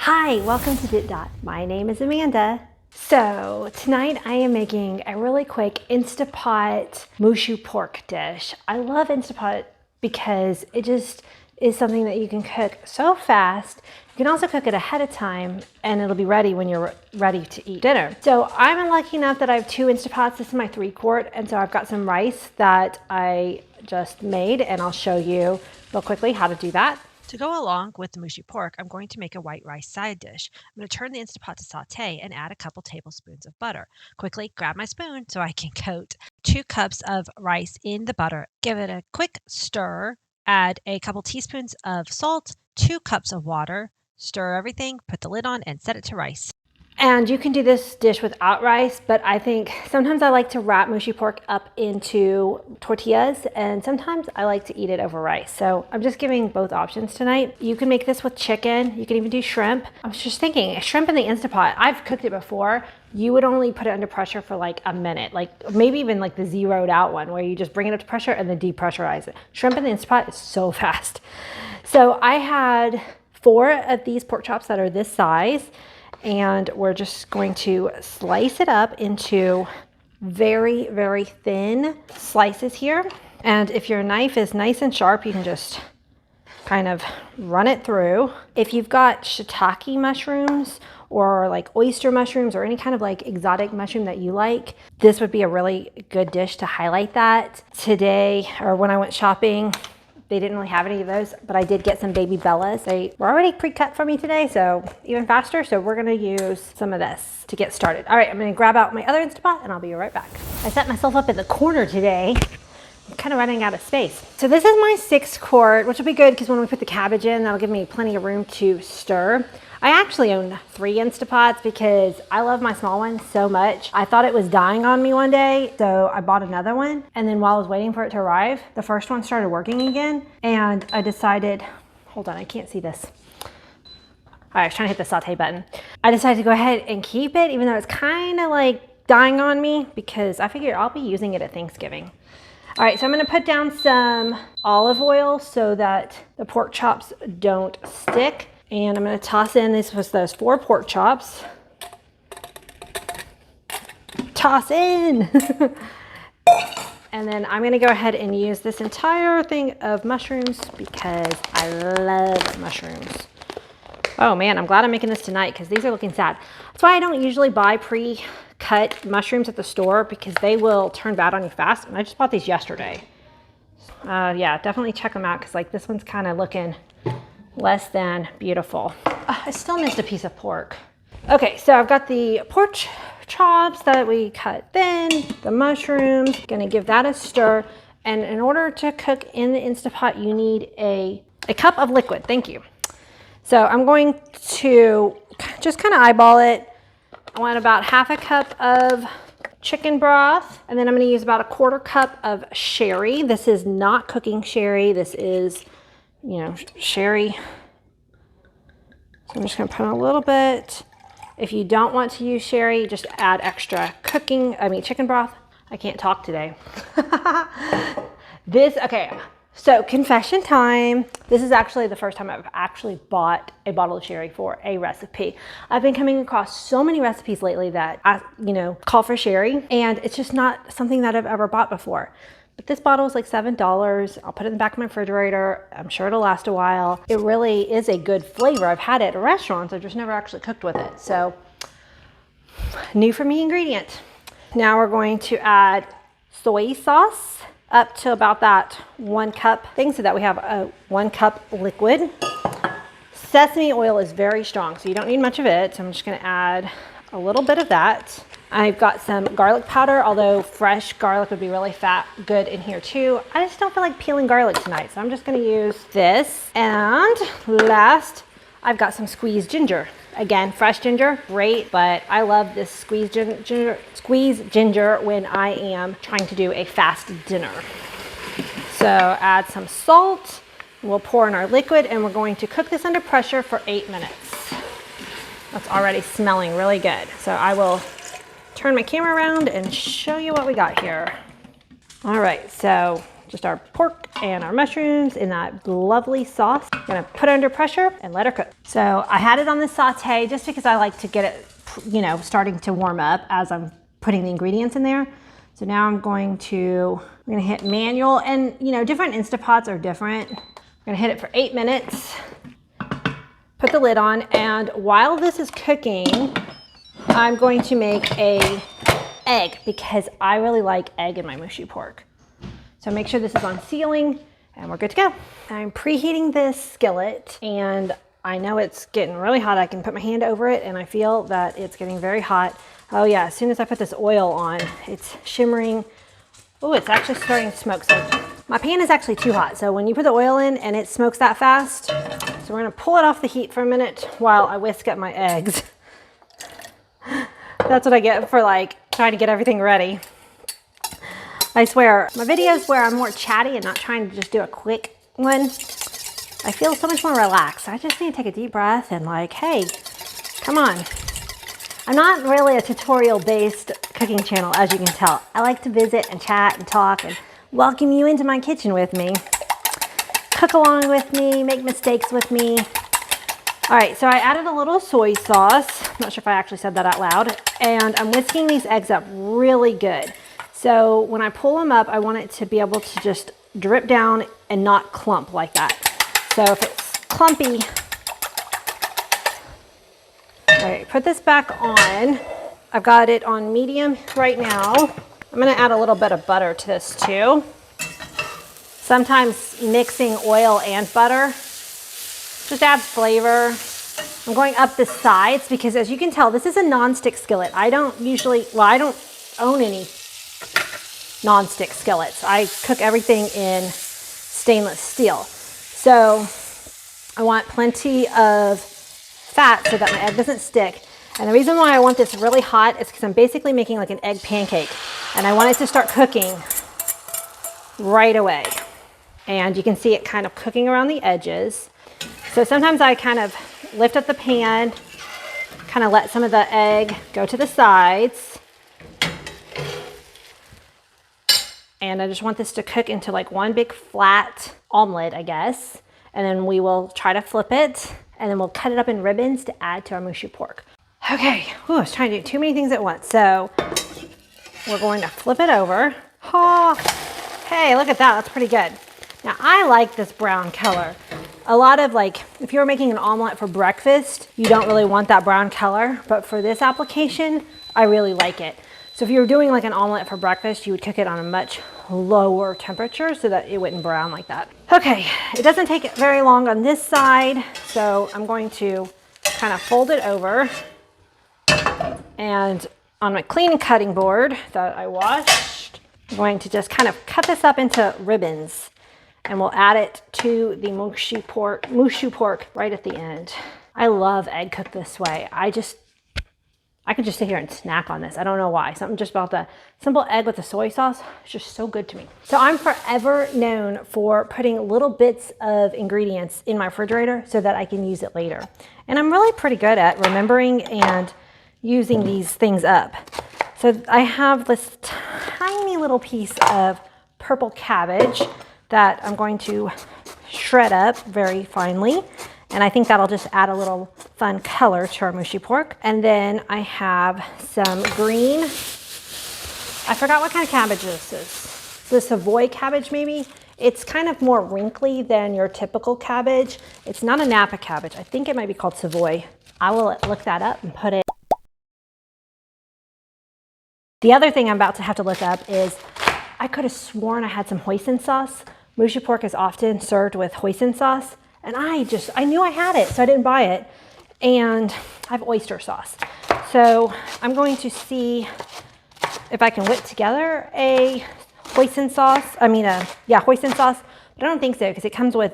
Hi, welcome to DittDott. My name is Amanda. So tonight I am making a really quick Instapot Moo Shu Pork dish. I love Instapot because it just is something that you can cook so fast. You can also cook it ahead of time and it'll be ready when you're ready to eat dinner. So I'm lucky enough that I have 2 Instapots. This is my 3-quart, and so I've got some rice that I just made, and I'll show you real quickly how to do that. To go along with the Moo Shu pork, I'm going to make a white rice side dish. I'm going to turn the Instapot to saute and add a couple tablespoons of butter. Quickly grab my spoon so I can coat 2 cups of rice in the butter. Give it a quick stir. Add a couple teaspoons of salt, 2 cups of water. Stir everything, put the lid on, and set it to rice. And you can do this dish without rice, but I think sometimes I like to wrap Moo Shu pork up into tortillas, and sometimes I like to eat it over rice. So I'm just giving both options tonight. You can make this with chicken. You can even do shrimp. I was just thinking, shrimp in the Instapot, I've cooked it before. You would only put it under pressure for like a minute, like maybe even like the zeroed out one where you just bring it up to pressure and then depressurize it. Shrimp in the Instapot is so fast. So I had 4 of these pork chops that are this size, and we're just going to slice it up into very, very thin slices here. And if your knife is nice and sharp, you can just kind of run it through. If you've got shiitake mushrooms or like oyster mushrooms or any kind of like exotic mushroom that you like, this would be a really good dish to highlight that. Today, or when I went shopping, they didn't really have any of those, but I did get some baby bellas. They were already pre-cut for me today, so even faster. So we're gonna use some of this to get started. All right, I'm gonna grab out my other Instapot and I'll be right back. I set myself up in the corner today. I'm kind of running out of space. So this is my 6-quart, which will be good because when we put the cabbage in, that'll give me plenty of room to stir. I actually own 3 Instapots because I love my small one so much. I thought it was dying on me one day, so I bought another one. And then while I was waiting for it to arrive, the first one started working again. And I decided, hold on, I can't see this. All right, I was trying to hit the saute button. I decided to go ahead and keep it, even though it's kind of like dying on me, because I figured I'll be using it at Thanksgiving. All right, so I'm gonna put down some olive oil so that the pork chops don't stick. And I'm gonna toss in, this was those 4 pork chops. Toss in. And then I'm gonna go ahead and use this entire thing of mushrooms because I love mushrooms. Oh man, I'm glad I'm making this tonight because these are looking sad. That's why I don't usually buy pre-cut mushrooms at the store because they will turn bad on you fast. And I just bought these yesterday. Yeah, definitely check them out because like this one's kind of looking less than beautiful. I still missed a piece of pork. Okay, so I've got the pork chops that we cut thin, the mushrooms, gonna give that a stir. And in order to cook in the Instapot, you need a cup of liquid, thank you. So I'm going to just kind of eyeball it. I want about half a cup of chicken broth, and then I'm gonna use about a 1/4 cup of sherry. This is not cooking sherry, this is, you know, sherry. So I'm just gonna put a little bit. If you don't want to use sherry, just add extra chicken broth. I can't talk today. Okay, so confession time. This is actually the first time I've actually bought a bottle of sherry for a recipe. I've been coming across so many recipes lately that call for sherry, and it's just not something that I've ever bought before. But this bottle is like $7. I'll put it in the back of my refrigerator. I'm sure it'll last a while. It really is a good flavor. I've had it at restaurants. I've just never actually cooked with it. So new for me ingredient. Now we're going to add soy sauce up to about that 1 cup thing so that we have a 1 cup liquid. Sesame oil is very strong, so you don't need much of it. So I'm just gonna add a little bit of that. I've got some garlic powder, although fresh garlic would be really good in here too. I just don't feel like peeling garlic tonight, so I'm just gonna use this. And last, I've got some squeezed ginger. Again, fresh ginger, great, but I love this squeezed ginger when I am trying to do a fast dinner. So add some salt, we'll pour in our liquid, and we're going to cook this under pressure for 8 minutes. That's already smelling really good. So I will turn my camera around and show you what we got here. All right, so just our pork and our mushrooms in that lovely sauce. I'm gonna put it under pressure and let her cook. So I had it on the saute just because I like to get it, you know, starting to warm up as I'm putting the ingredients in there. So now I'm gonna hit manual, and you know, different Instapots are different. I'm gonna hit it for 8 minutes, put the lid on, and while this is cooking, I'm going to make a egg because I really like egg in my Moo Shu pork. So make sure this is on sealing and we're good to go. I'm preheating this skillet and I know it's getting really hot. I can put my hand over it and I feel that it's getting very hot. Oh yeah, as soon as I put this oil on, it's shimmering. Oh, it's actually starting to smoke. So my pan is actually too hot. So when you put the oil in and it smokes that fast, so we're gonna pull it off the heat for a minute while I whisk up my eggs. That's what I get for like trying to get everything ready. I swear, my videos where I'm more chatty and not trying to just do a quick one, I feel so much more relaxed. I just need to take a deep breath and like, hey, come on. I'm not really a tutorial-based cooking channel, as you can tell. I like to visit and chat and talk and welcome you into my kitchen with me. Cook along with me, make mistakes with me. All right, so I added a little soy sauce. I'm not sure if I actually said that out loud. And I'm whisking these eggs up really good. So when I pull them up, I want it to be able to just drip down and not clump like that. So if it's clumpy, all right, put this back on. I've got it on medium right now. I'm gonna add a little bit of butter to this too. Sometimes mixing oil and butter just adds flavor. I'm going up the sides because as you can tell, this is a non-stick skillet. I don't own any non-stick skillets. I cook everything in stainless steel. So I want plenty of fat so that my egg doesn't stick. And the reason why I want this really hot is because I'm basically making like an egg pancake and I want it to start cooking right away. And you can see it kind of cooking around the edges. So sometimes I kind of lift up the pan, kind of let some of the egg go to the sides. And I just want this to cook into like one big flat omelet, I guess. And then we will try to flip it and then we'll cut it up in ribbons to add to our Moo Shu pork. Okay, ooh, I was trying to do too many things at once. So we're going to flip it over. Oh, hey, look at that, that's pretty good. Now I like this brown color. A lot of like, if you're making an omelet for breakfast, you don't really want that brown color, but for this application, I really like it. So if you were doing like an omelet for breakfast, you would cook it on a much lower temperature so that it wouldn't brown like that. Okay, it doesn't take very long on this side, so I'm going to kind of fold it over. And on my clean cutting board that I washed, I'm going to just kind of cut this up into ribbons and we'll add it to the Moo Shu pork right at the end. I love egg cooked this way. I could just sit here and snack on this. I don't know why. Something just about the simple egg with the soy sauce is just so good to me. So I'm forever known for putting little bits of ingredients in my refrigerator so that I can use it later. And I'm really pretty good at remembering and using these things up. So I have this tiny little piece of purple cabbage that I'm going to shred up very finely. And I think that'll just add a little fun color to our Moo Shu pork. And then I have some green, I forgot what kind of cabbage this is. The Savoy cabbage maybe. It's kind of more wrinkly than your typical cabbage. It's not a Napa cabbage. I think it might be called Savoy. I will look that up and put it. The other thing I'm about to have to look up is, I could have sworn I had some hoisin sauce. Moo Shu pork is often served with hoisin sauce. And I knew I had it, so I didn't buy it. And I have oyster sauce. So I'm going to see if I can whip together a hoisin sauce. Hoisin sauce. But I don't think so, because it comes with,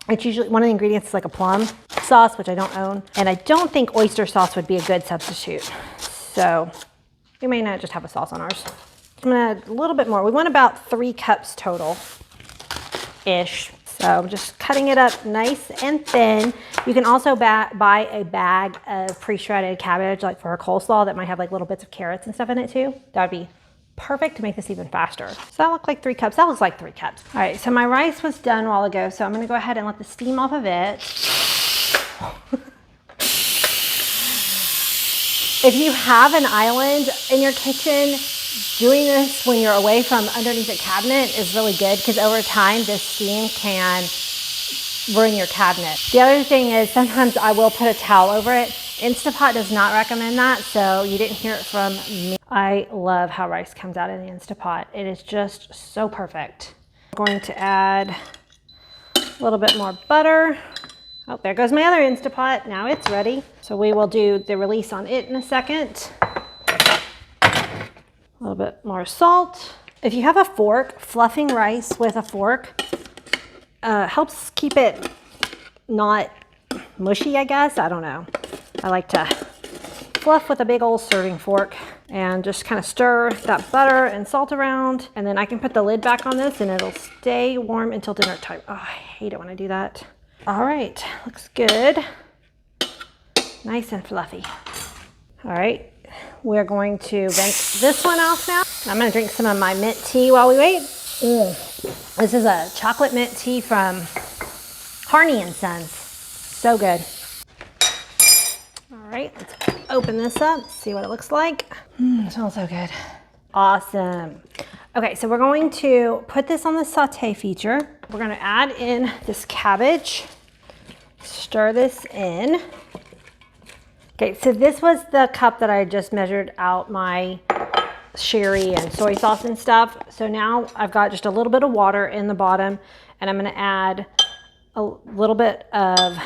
it's usually, one of the ingredients is like a plum sauce, which I don't own. And I don't think oyster sauce would be a good substitute. So we may not just have a sauce on ours. I'm gonna add a little bit more. We want about 3 cups total-ish. So I'm just cutting it up nice and thin. You can also buy a bag of pre-shredded cabbage, like for a coleslaw that might have like little bits of carrots and stuff in it too. That would be perfect to make this even faster. So that looked like 3 cups. That looks like 3 cups. All right, so my rice was done a while ago, so I'm gonna go ahead and let the steam off of it. If you have an island in your kitchen, doing this when you're away from underneath a cabinet is really good because over time this steam can ruin your cabinet. The other thing is sometimes I will put a towel over it. Instapot does not recommend that, so you didn't hear it from me. I love how rice comes out in the Instapot. It is just so perfect. I'm going to add a little bit more butter. Oh, there goes my other Instapot. Now it's ready. So we will do the release on it in a second. A little bit more salt. If you have a fork, fluffing rice with a fork helps keep it not mushy, I guess. I don't know. I like to fluff with a big old serving fork and just kind of stir that butter and salt around. And then I can put the lid back on this and it'll stay warm until dinner time. Oh, I hate it when I do that. All right, looks good. Nice and fluffy. All right, we're going to rinse this one off now. I'm gonna drink some of my mint tea while we wait. This is a chocolate mint tea from Harney & Sons. So good. All right, let's open this up, see what it looks like. It smells so good. Awesome. Okay, so we're going to put this on the saute feature. We're gonna add in this cabbage, stir this in. Okay, so this was the cup that I just measured out my sherry and soy sauce and stuff. So now I've got just a little bit of water in the bottom and I'm gonna add a little bit of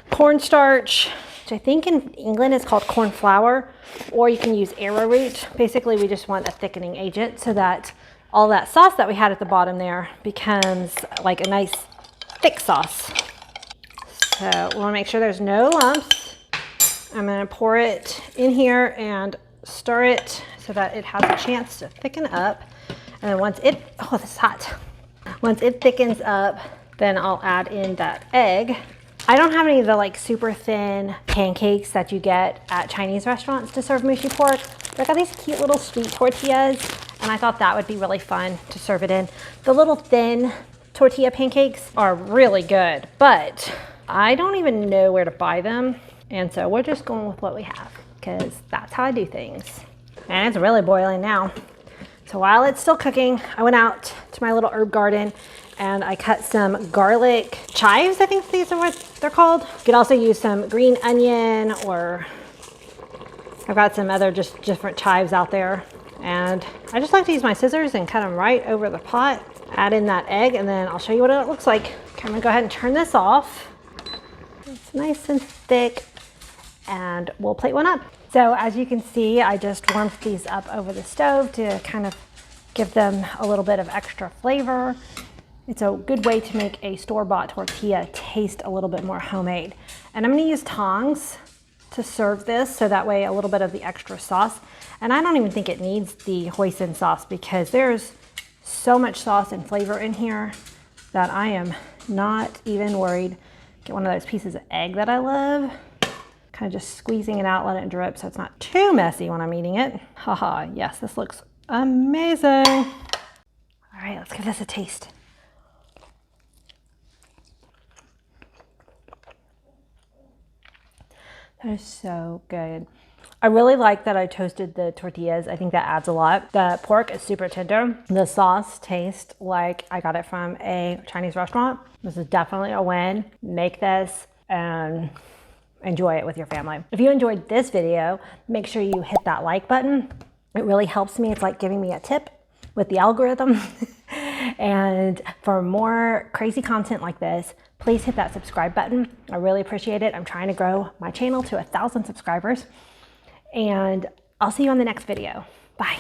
cornstarch, which I think in England is called corn flour, or you can use arrowroot. Basically, we just want a thickening agent so that all that sauce that we had at the bottom there becomes like a nice thick sauce. So we wanna make sure there's no lumps. I'm gonna pour it in here and stir it so that it has a chance to thicken up. And then once it, oh, this is hot. Once it thickens up, then I'll add in that egg. I don't have any of the like super thin pancakes that you get at Chinese restaurants to serve Moo Shu Pork. But I got these cute little sweet tortillas and I thought that would be really fun to serve it in. The little thin tortilla pancakes are really good, but I don't even know where to buy them. And so we're just going with what we have because that's how I do things. And it's really boiling now. So while it's still cooking, I went out to my little herb garden and I cut some garlic chives. I think these are what they're called. You could also use some green onion, or I've got some other just different chives out there. And I just like to use my scissors and cut them right over the pot. Add in that egg and then I'll show you what it looks like. Okay, I'm gonna go ahead and turn this off. It's nice and thick and we'll plate one up. So as you can see, I just warmed these up over the stove to kind of give them a little bit of extra flavor. It's a good way to make a store-bought tortilla taste a little bit more homemade. And I'm gonna use tongs to serve this so that way a little bit of the extra sauce. And I don't even think it needs the hoisin sauce because there's so much sauce and flavor in here that I am not even worried. Get one of those pieces of egg that I love. Kind of just squeezing it out, let it drip so it's not too messy when I'm eating it. Haha, yes, this looks amazing. All right, let's give this a taste. That is so good. I really like that I toasted the tortillas. I think that adds a lot. The pork is super tender. The sauce tastes like I got it from a Chinese restaurant. This is definitely a win. Make this and enjoy it with your family. If you enjoyed this video, make sure you hit that like button. It really helps me. It's like giving me a tip with the algorithm. And for more crazy content like this, please hit that subscribe button. I really appreciate it. I'm trying to grow my channel to 1,000 subscribers. And I'll see you on the next video. Bye.